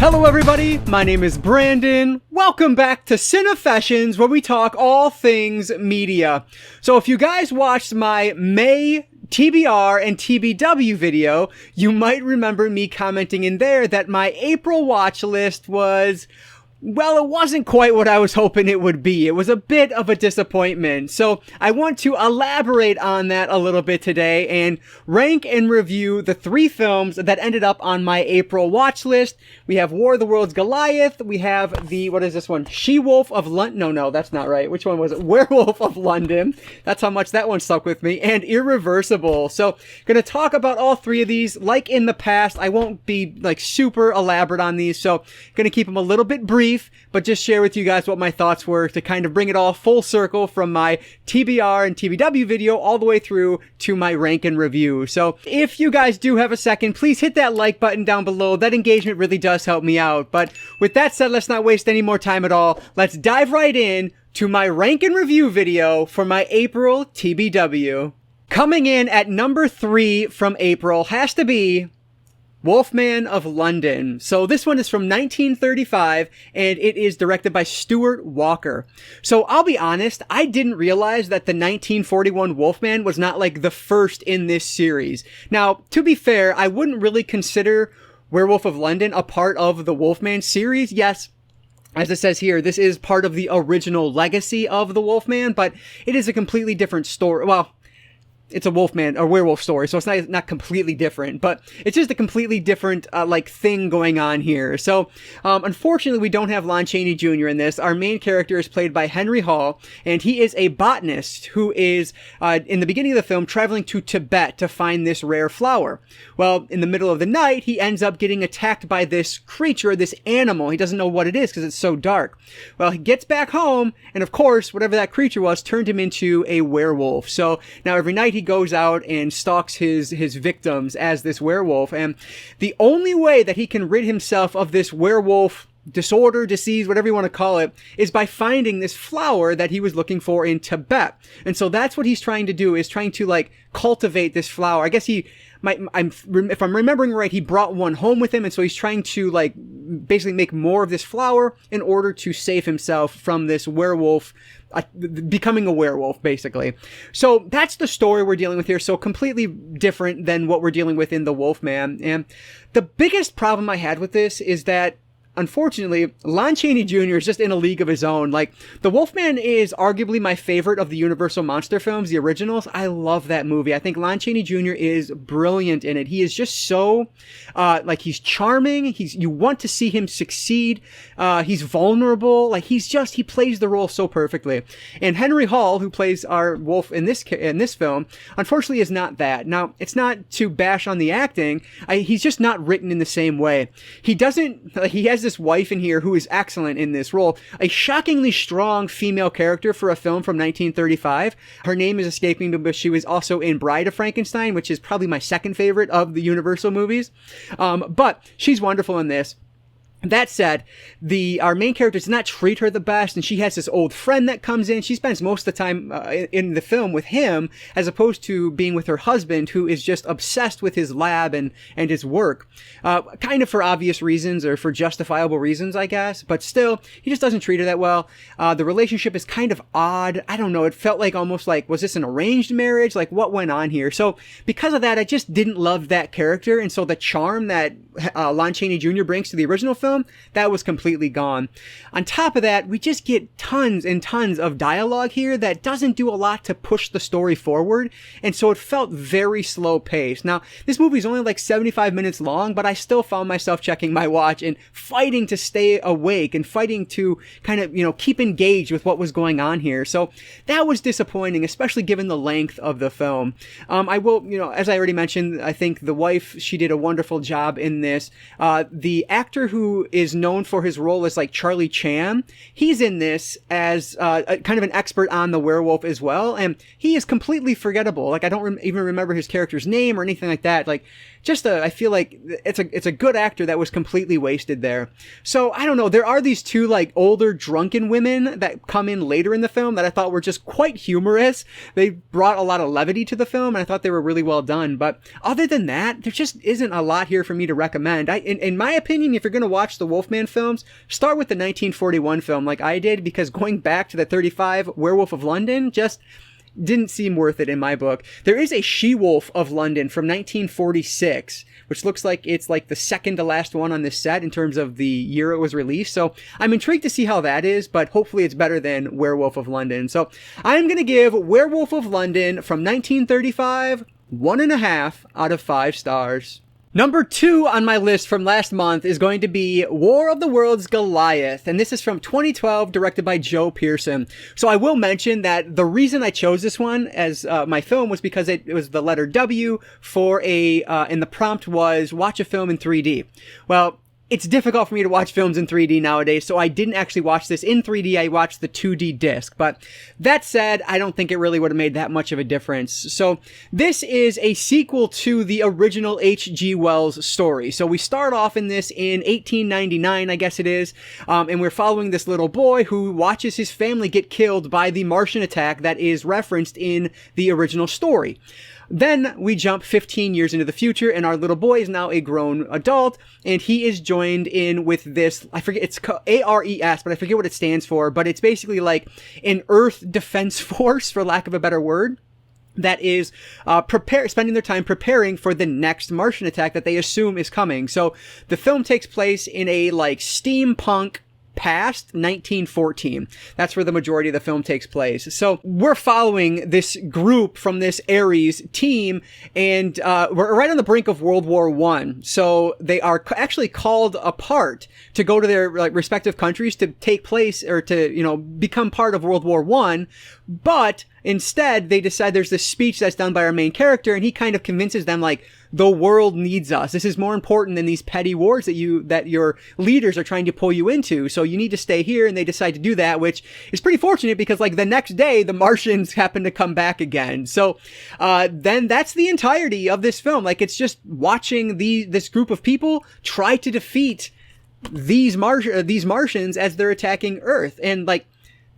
Hello everybody, my name is Brandon. Welcome back to Cinefessions, where we talk all things media. So if you guys watched my May TBR and TBW video, you might remember me commenting in there that my April watch list was, well, it wasn't quite what I was hoping it would be. It was a bit of a disappointment. So I want to elaborate on that a little bit today and rank and review the 3 films that ended up on my April watch list. We have War of the Worlds Goliath. We have the, what is this one? She-Wolf of London. No, that's not right. Which one was it? Werewolf of London. That's how much that one stuck with me. And Irreversible. So gonna talk about all 3 of these. Like in the past, I won't be like super elaborate on these. So gonna keep them a little bit brief, but just share with you guys what my thoughts were to kind of bring it all full circle from my TBR and TBW video all the way through to my rank and review. So if you guys do have a second, please hit that like button down below. That engagement really does help me out. But with that said, let's not waste any more time at all. Let's dive right in to my rank and review video for my April TBW. Coming in at number 3 from April has to be Wolfman of London. So this one is from 1935 and it is directed by Stuart Walker. So I'll be honest, I didn't realize that the 1941 Wolfman was not like the first in this series. Now, to be fair, I wouldn't really consider Werewolf of London a part of the Wolfman series. Yes, as it says here, this is part of the original legacy of the Wolfman, but it is a completely different story. Well, it's a Wolfman or werewolf story, so it's not completely different, but it's just a completely different like thing going on here. So unfortunately, we don't have Lon Chaney Jr. in this. Our main character is played by Henry Hall, and he is a botanist who is in the beginning of the film traveling to Tibet to find this rare flower. Well, in the middle of the night, he ends up getting attacked by this creature, this animal. He doesn't know what it is because it's so dark. Well, he gets back home, and of course, whatever that creature was turned him into a werewolf. So now every night he goes out and stalks his victims as this werewolf, and the only way that he can rid himself of this werewolf disorder, disease, whatever you want to call it, is by finding this flower that he was looking for in Tibet. And so that's what he's trying to do, is trying to like cultivate this flower. I guess if I'm remembering right, he brought one home with him, and so he's trying to like basically make more of this flower in order to save himself from this werewolf, becoming a werewolf, basically. So that's the story we're dealing with here. So completely different than what we're dealing with in The Wolfman. And the biggest problem I had with this is that, unfortunately, Lon Chaney Jr. is just in a league of his own. Like, The Wolfman is arguably my favorite of the Universal Monster films, the originals. I love that movie. I think Lon Chaney Jr. is brilliant in it. He is just so, like, he's charming. You want to see him succeed. He's vulnerable. Like, he plays the role so perfectly. And Henry Hall, who plays our wolf in this film, unfortunately is not that. Now, it's not to bash on the acting. He's just not written in the same way. He has this wife in here who is excellent in this role, a shockingly strong female character for a film from 1935. Her name is escaping me, but she was also in Bride of Frankenstein, which is probably my second favorite of the Universal movies. But she's wonderful in this. That said, our main character does not treat her the best, and she has this old friend that comes in. She spends most of the time in the film with him, as opposed to being with her husband, who is just obsessed with his lab and his work. Kind of for obvious reasons, or for justifiable reasons, I guess. But still, he just doesn't treat her that well. The relationship is kind of odd. I don't know. It felt like almost like, was this an arranged marriage? Like, what went on here? So, because of that, I just didn't love that character. And so the charm that Lon Chaney Jr. brings to the original film, that was completely gone. On top of that, we just get tons and tons of dialogue here that doesn't do a lot to push the story forward, and so it felt very slow paced. Now, this movie is only like 75 minutes long, but I still found myself checking my watch and fighting to stay awake and fighting to kind of, keep engaged with what was going on here. So that was disappointing, especially given the length of the film. I will, as I already mentioned, I think the wife, she did a wonderful job in this. The actor who is known for his role as like Charlie Chan, he's in this as kind of an expert on the werewolf as well, and he is completely forgettable. Like, I don't even remember his character's name or anything like that. Like, I feel like it's a good actor that was completely wasted there. So I don't know. There are these two like older drunken women that come in later in the film that I thought were just quite humorous. They brought a lot of levity to the film, and I thought they were really well done. But other than that, there just isn't a lot here for me to recommend. In my opinion, if you're going to watch watch the Wolfman films, start with the 1941 film like I did, because going back to the 35 Werewolf of London just didn't seem worth it in my book. There is a She-Wolf of London from 1946, which looks like it's like the second to last one on this set in terms of the year it was released. So I'm intrigued to see how that is, but hopefully it's better than Werewolf of London. So I'm going to give Werewolf of London from 1935 1.5 out of 5 stars. Number 2 on my list from last month is going to be War of the Worlds Goliath, and this is from 2012, directed by Joe Pearson. So I will mention that the reason I chose this one as my film was because it was the letter W for and the prompt was watch a film in 3D. Well, it's difficult for me to watch films in 3D nowadays, so I didn't actually watch this in 3D. I watched the 2D disc. But that said, I don't think it really would have made that much of a difference. So this is a sequel to the original H.G. Wells story. So we start off in this in 1899, I guess it is, and we're following this little boy who watches his family get killed by the Martian attack that is referenced in the original story. Then we jump 15 years into the future, and our little boy is now a grown adult, and he is joined in with this, I forget, it's called ARES, but I forget what it stands for, but it's basically like an Earth Defense Force, for lack of a better word, that is spending their time preparing for the next Martian attack that they assume is coming. So the film takes place in a like steampunk past 1914. That's where the majority of the film takes place. So we're following this group from this Ares team, and we're right on the brink of World War I. So they are actually called apart to go to their like respective countries to take place or to, you know, become part of World War I. But instead, they decide there's this speech that's done by our main character, and he kind of convinces them like, the world needs us. This is more important than these petty wars that your leaders are trying to pull you into. So you need to stay here. And they decide to do that, which is pretty fortunate because like the next day, the Martians happen to come back again. So, then that's the entirety of this film. Like it's just watching this group of people try to defeat these Martians as they're attacking Earth. And like,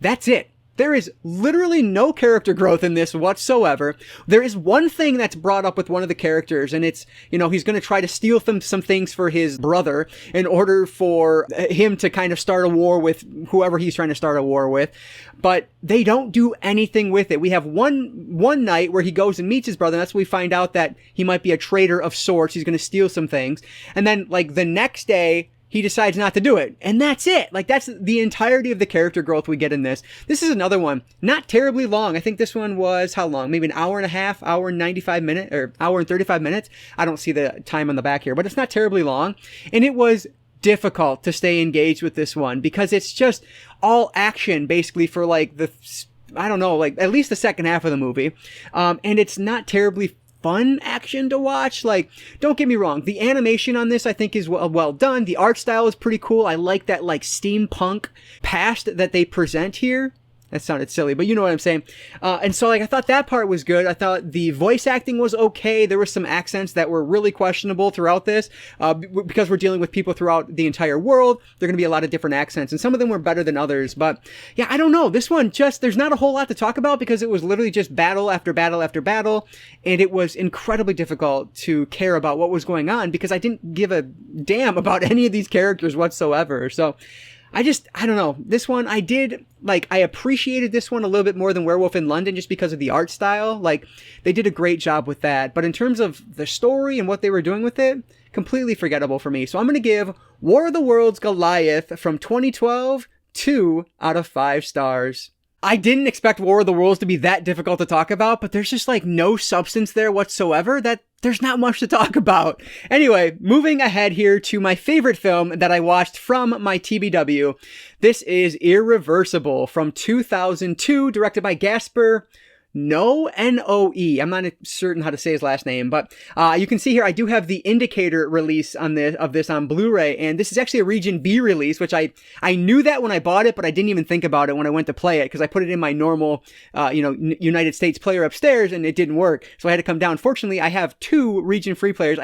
that's it. There is literally no character growth in this whatsoever. There is one thing that's brought up with one of the characters, and it's, you know, he's going to try to steal some things for his brother in order for him to kind of start a war with whoever he's trying to start a war with. But they don't do anything with it. We have one night where he goes and meets his brother, and that's when we find out that he might be a traitor of sorts. He's going to steal some things. And then, like, the next day, he decides not to do it. And that's it. Like, that's the entirety of the character growth we get in this. This is another one. Not terribly long. I think this one was, how long? Maybe an hour and a half, hour and 95 minutes, or hour and 35 minutes. I don't see the time on the back here, but it's not terribly long. And it was difficult to stay engaged with this one because it's just all action basically for like I don't know, like at least the second half of the movie. And it's not terribly fun action to watch. Like, don't get me wrong, the animation on this I think is well done. The art style is pretty cool. I like that like steampunk past that they present here. That sounded silly, but you know what I'm saying. And so like I thought that part was good. I thought the voice acting was okay. There were some accents that were really questionable throughout this, because we're dealing with people throughout the entire world. There are going to be a lot of different accents, and some of them were better than others. But yeah, I don't know. This one there's not a whole lot to talk about because it was literally just battle after battle after battle, and it was incredibly difficult to care about what was going on because I didn't give a damn about any of these characters whatsoever. So I don't know. This one, I appreciated this one a little bit more than Werewolf in London just because of the art style. Like, they did a great job with that. But in terms of the story and what they were doing with it, completely forgettable for me. So I'm going to give War of the Worlds Goliath from 2012 2 out of 5 stars. I didn't expect War of the Worlds to be that difficult to talk about, but there's just like no substance there whatsoever that there's not much to talk about. Anyway, moving ahead here to my favorite film that I watched from my TBW. This is Irreversible from 2002, directed by Gaspar Noé. I'm not certain how to say his last name, but you can see here I do have the indicator release of this on Blu-ray, and this is actually a Region B release, which I knew that when I bought it, but I didn't even think about it when I went to play it because I put it in my normal United States player upstairs and it didn't work, so I had to come down. Fortunately, I have 2 region free players.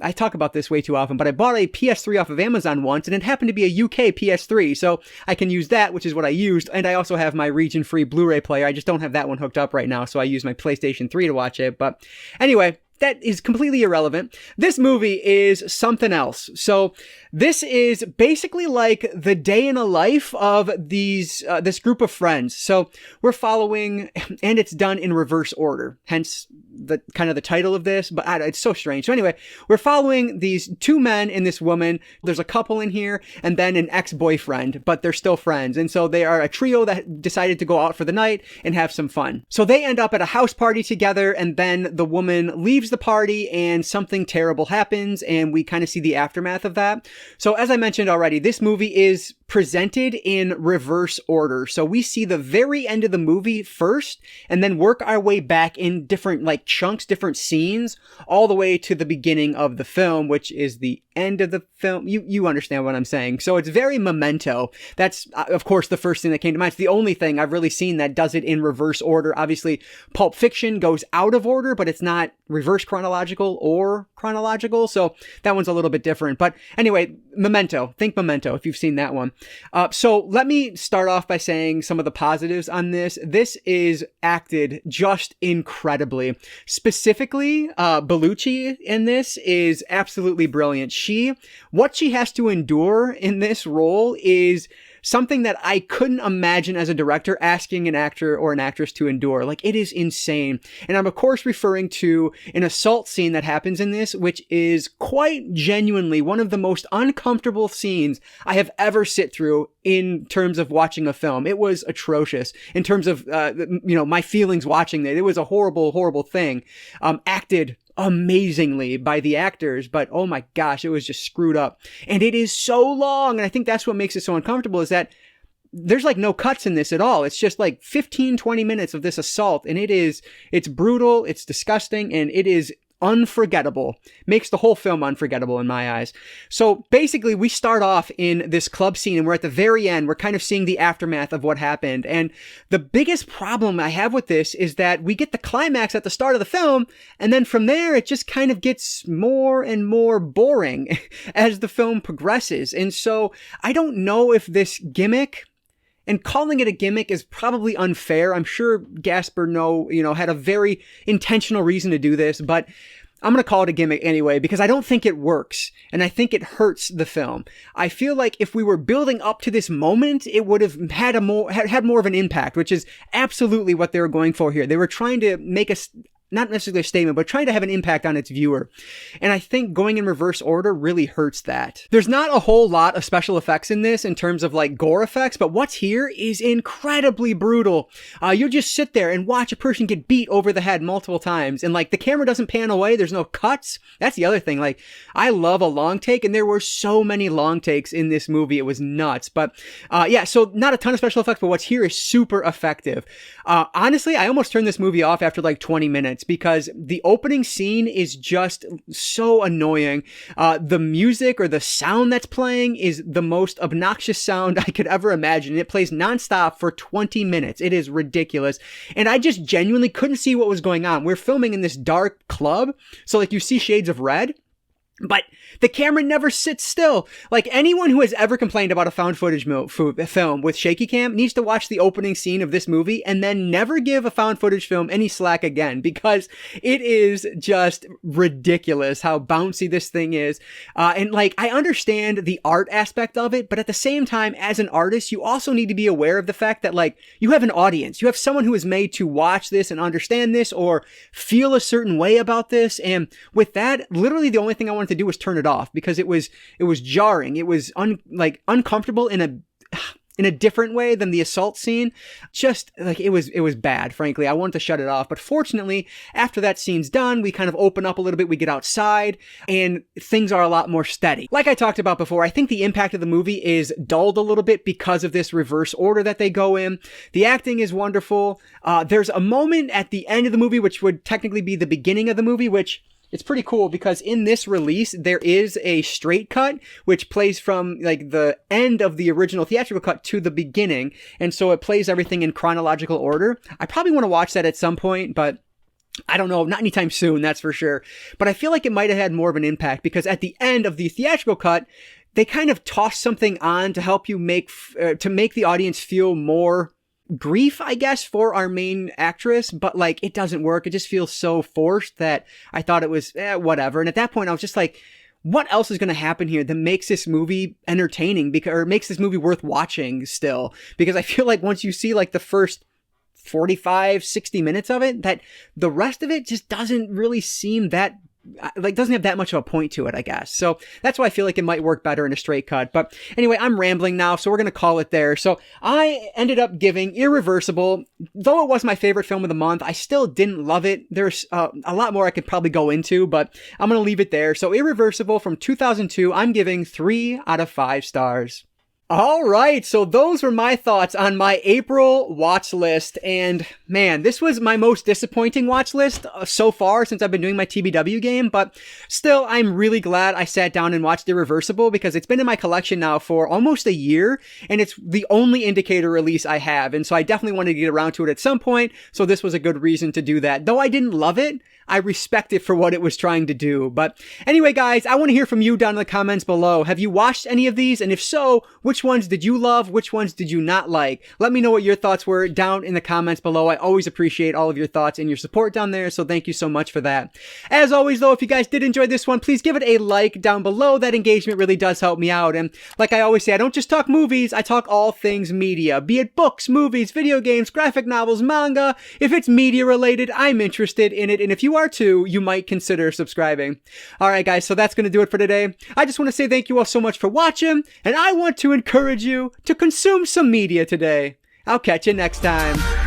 I talk about this way too often, but I bought a PS3 off of Amazon once, and it happened to be a UK PS3, so I can use that, which is what I used, and I also have my region-free Blu-ray player. I just don't have that one hooked up right now, so I use my PlayStation 3 to watch it. But anyway, that is completely irrelevant. This movie is something else. So this is basically like the day in a life of this group of friends. So we're following, and it's done in reverse order, hence the kind of the title of this, but it's so strange. So anyway, we're following these two men and this woman. There's a couple in here and then an ex-boyfriend, but they're still friends. And so they are a trio that decided to go out for the night and have some fun. So they end up at a house party together, and then the woman leaves the party and something terrible happens, and we kind of see the aftermath of that. So as I mentioned already, this movie is presented in reverse order. So we see the very end of the movie first, and then work our way back in different like chunks, different scenes, all the way to the beginning of the film, which is the end of the film. You understand what I'm saying. So it's very Memento. That's, of course, the first thing that came to mind. It's the only thing I've really seen that does it in reverse order. Obviously, Pulp Fiction goes out of order, but it's not reverse chronological or chronological. So that one's a little bit different. But anyway, Memento. Think Memento if you've seen that one. So let me start off by saying some of the positives on this. This is acted just incredibly. Specifically, Bellucci in this is absolutely brilliant. What she has to endure in this role is something that I couldn't imagine as a director asking an actor or an actress to endure. Like, it is insane. And I'm of course referring to an assault scene that happens in this, which is quite genuinely one of the most uncomfortable scenes I have ever sit through in terms of watching a film. It was atrocious in terms of, my feelings watching it. It was a horrible, horrible thing. Acted amazingly by the actors, but oh my gosh, it was just screwed up. And it is so long. And I think that's what makes it so uncomfortable, is that there's like no cuts in this at all. It's just like 15-20 minutes of this assault. And it's brutal, it's disgusting, and it is unforgettable. Makes the whole film unforgettable in my eyes. So basically, we start off in this club scene, and we're at the very end. We're kind of seeing the aftermath of what happened. And the biggest problem I have with this is that we get the climax at the start of the film, and then from there, it just kind of gets more and more boring as the film progresses. And so I don't know if this gimmick, and calling it a gimmick is probably unfair. I'm sure Gaspar had a very intentional reason to do this, but I'm going to call it a gimmick anyway, because I don't think it works, and I think it hurts the film. I feel like if we were building up to this moment, it would have had more of an impact, which is absolutely what they were going for here. They were trying to make us, not necessarily a statement, but trying to have an impact on its viewer. And I think going in reverse order really hurts that. There's not a whole lot of special effects in this in terms of like gore effects, but what's here is incredibly brutal. You'll just sit there and watch a person get beat over the head multiple times, and like the camera doesn't pan away. There's no cuts. That's the other thing. Like, I love a long take, and there were so many long takes in this movie. It was nuts. But so not a ton of special effects, but what's here is super effective. Honestly, I almost turned this movie off after like 20 minutes. Because the opening scene is just so annoying. The music or the sound that's playing is the most obnoxious sound I could ever imagine. It plays nonstop for 20 minutes. It is ridiculous. And I just genuinely couldn't see what was going on. We're filming in this dark club, so like you see shades of red, but the camera never sits still. Like, anyone who has ever complained about a found footage film with shaky cam needs to watch the opening scene of this movie and then never give a found footage film any slack again, because it is just ridiculous how bouncy this thing is. And like, I understand the art aspect of it, but at the same time, as an artist, you also need to be aware of the fact that like, you have an audience. You have someone who is made to watch this and understand this or feel a certain way about this. And with that, literally the only thing I wanted to do was turn it off, because it was jarring. It was uncomfortable in a different way than the assault scene. Just like, it was bad, frankly. I wanted to shut it off, but fortunately, after that scene's done, we kind of open up a little bit. We get outside and things are a lot more steady. Like I talked about before, I think the impact of the movie is dulled a little bit because of this reverse order that they go in. The acting is wonderful. There's a moment at the end of the movie, which would technically be the beginning of the movie, which it's pretty cool, because in this release, there is a straight cut, which plays from like the end of the original theatrical cut to the beginning. And so it plays everything in chronological order. I probably want to watch that at some point, but I don't know, not anytime soon, that's for sure. But I feel like it might have had more of an impact, because at the end of the theatrical cut, they kind of toss something on to help you make the audience feel more grief, I guess, for our main actress, but like it doesn't work. It just feels so forced that I thought it was whatever. And at that point I was just like, what else is going to happen here that makes this movie entertaining or makes this movie worth watching still? Because I feel like once you see like the first 45, 60 minutes of it, that the rest of it just doesn't really seem that, like, doesn't have that much of a point to it, I guess. So that's why I feel like it might work better in a straight cut. But anyway, I'm rambling now, so we're going to call it there. So I ended up giving Irreversible, though it was my favorite film of the month, I still didn't love it. There's a lot more I could probably go into, but I'm going to leave it there. So Irreversible from 2002, I'm giving 3 out of 5 stars. All right, so those were my thoughts on my April watch list, and man, this was my most disappointing watch list so far since I've been doing my TBW game, but still, I'm really glad I sat down and watched Irreversible because it's been in my collection now for almost a year, and it's the only indicator release I have, and so I definitely wanted to get around to it at some point, so this was a good reason to do that. Though I didn't love it, I respect it for what it was trying to do. But anyway, guys, I want to hear from you down in the comments below. Have you watched any of these? And if so, which ones did you love? Which ones did you not like? Let me know what your thoughts were down in the comments below. I always appreciate all of your thoughts and your support down there, so thank you so much for that. As always, though, if you guys did enjoy this one, please give it a like down below. That engagement really does help me out. And like I always say, I don't just talk movies, I talk all things media, be it books, movies, video games, graphic novels, manga. If it's media related, I'm interested in it. And if you are too, you might consider subscribing. Alright guys, so that's going to do it for today. I just want to say thank you all so much for watching, and I want to encourage you to consume some media today. I'll catch you next time.